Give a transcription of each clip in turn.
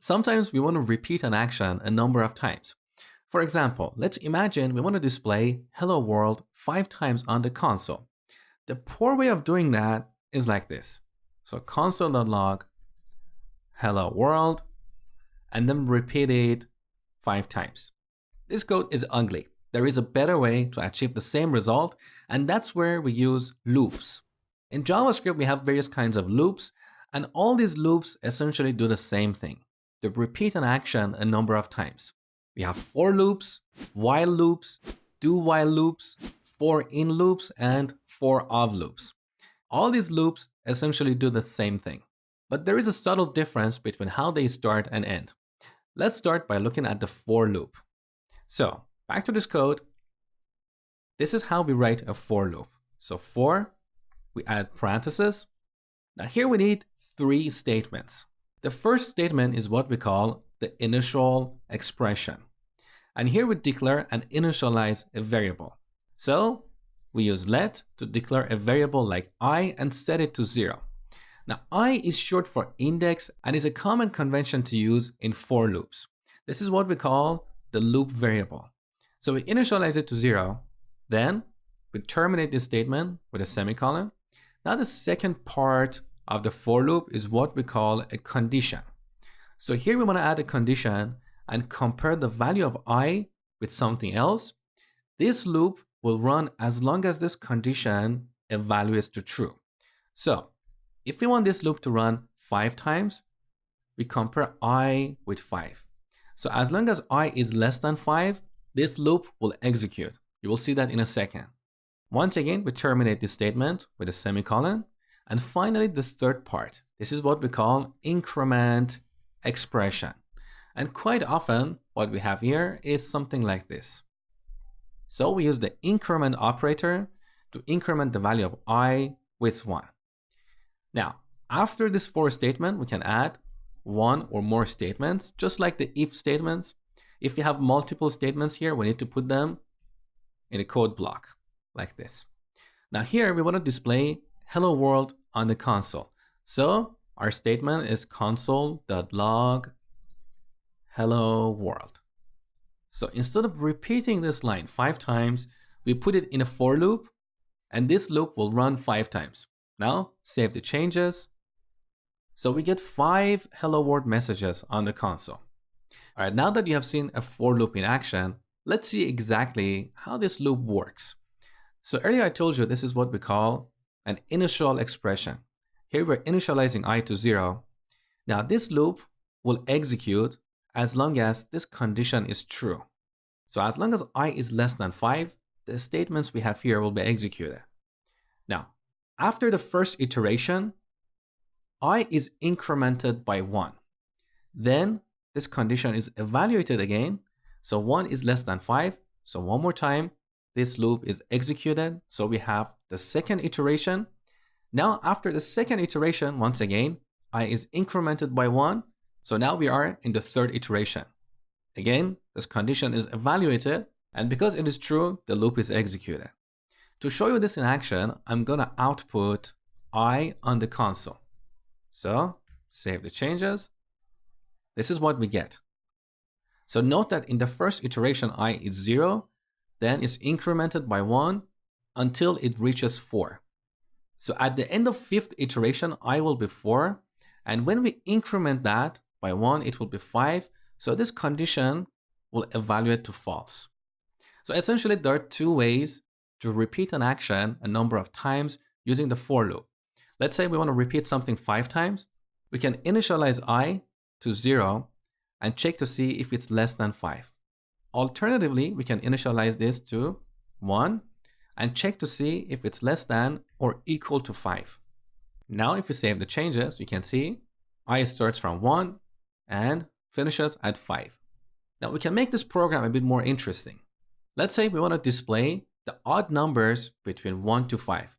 Sometimes we want to repeat an action a number of times. For example, let's imagine we want to display hello world 5 times on the console. The poor way of doing that is like this. So console.log hello world and then repeat it 5 times. This code is ugly. There is a better way to achieve the same result, and that's where we use loops. In JavaScript, we have various kinds of loops, and all these loops essentially do the same thing. They repeat an action a number of times. We have for loops, while loops, do while loops, for in loops, and for of loops. All these loops essentially do the same thing. But there is a subtle difference between how they start and end. Let's start by looking at the for loop. So back to this code. This is how we write a for loop. So for, we add parentheses. Now here we need 3 statements. The first statement is what we call the initial expression. And here we declare and initialize a variable. So we use let to declare a variable like I and set it to 0. Now I is short for index and is a common convention to use in for loops. This is what we call the loop variable. So we initialize it to 0, then we terminate this statement with a semicolon. Now the second part of the for loop is what we call a condition. So here we want to add a condition and compare the value of I with something else. This loop will run as long as this condition evaluates to true. So if we want this loop to run 5 times, we compare I with 5. So as long as I is less than 5, this loop will execute. You will see that in a second. Once again, we terminate this statement with a semicolon. And finally, the third part. This is what we call increment expression. And quite often, what we have here is something like this. So we use the increment operator to increment the value of I with 1. Now, after this for statement, we can add 1 or more statements, just like the if statements. If you have multiple statements here, we need to put them in a code block like this. Now here we want to display hello world on the console. So our statement is console.log hello world. So instead of repeating this line 5 times, we put it in a for loop, and this loop will run 5 times. Now save the changes. So we get 5 hello world messages on the console. All right, now that you have seen a for loop in action, let's see exactly how this loop works. So earlier I told you this is what we call an initial expression. Here we're initializing I to 0. Now this loop will execute as long as this condition is true. So as long as I is less than 5, the statements we have here will be executed. Now, after the first iteration, I is incremented by 1. Then this condition is evaluated again. So 1 is less than 5. So one more time, this loop is executed. So we have the second iteration. Now after the second iteration, once again, I is incremented by 1. So now we are in the third iteration. Again, this condition is evaluated, and because it is true, the loop is executed. To show you this in action, I'm gonna output I on the console. So save the changes. This is what we get. So note that in the first iteration, I is 0, then it's incremented by 1 until it reaches 4. So at the end of 5th iteration, I will be 4. And when we increment that by 1, it will be 5. So this condition will evaluate to false. So essentially, there are 2 ways to repeat an action a number of times using the for loop. Let's say we want to repeat something 5 times. We can initialize I to 0 and check to see if it's less than 5. Alternatively, we can initialize this to 1 and check to see if it's less than or equal to 5. Now, if we save the changes, you can see I starts from 1 and finishes at 5. Now, we can make this program a bit more interesting. Let's say we want to display the odd numbers between 1 to 5.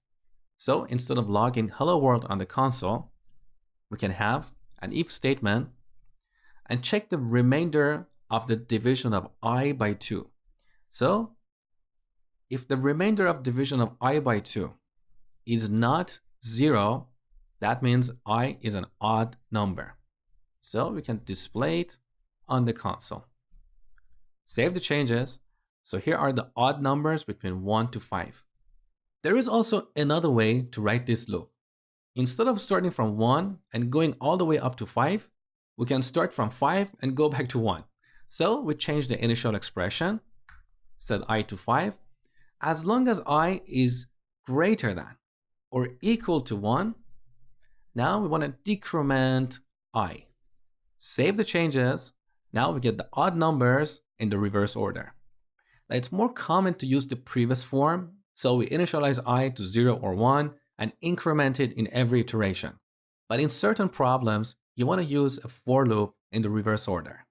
So instead of logging hello world on the console, we can have an if statement and check the remainder of the division of I by 2. So if the remainder of division of I by 2 is not 0, that means I is an odd number. So we can display it on the console. Save the changes. So here are the odd numbers between 1 to 5. There is also another way to write this loop. Instead of starting from 1 and going all the way up to 5, we can start from 5 and go back to 1. So we change the initial expression, set I to 5. As long as I is greater than or equal to 1, now we want to decrement I. Save the changes. Now we get the odd numbers in the reverse order. Now it's more common to use the previous form, so we initialize I to 0 or 1 and increment it in every iteration. But in certain problems, you want to use a for loop in the reverse order.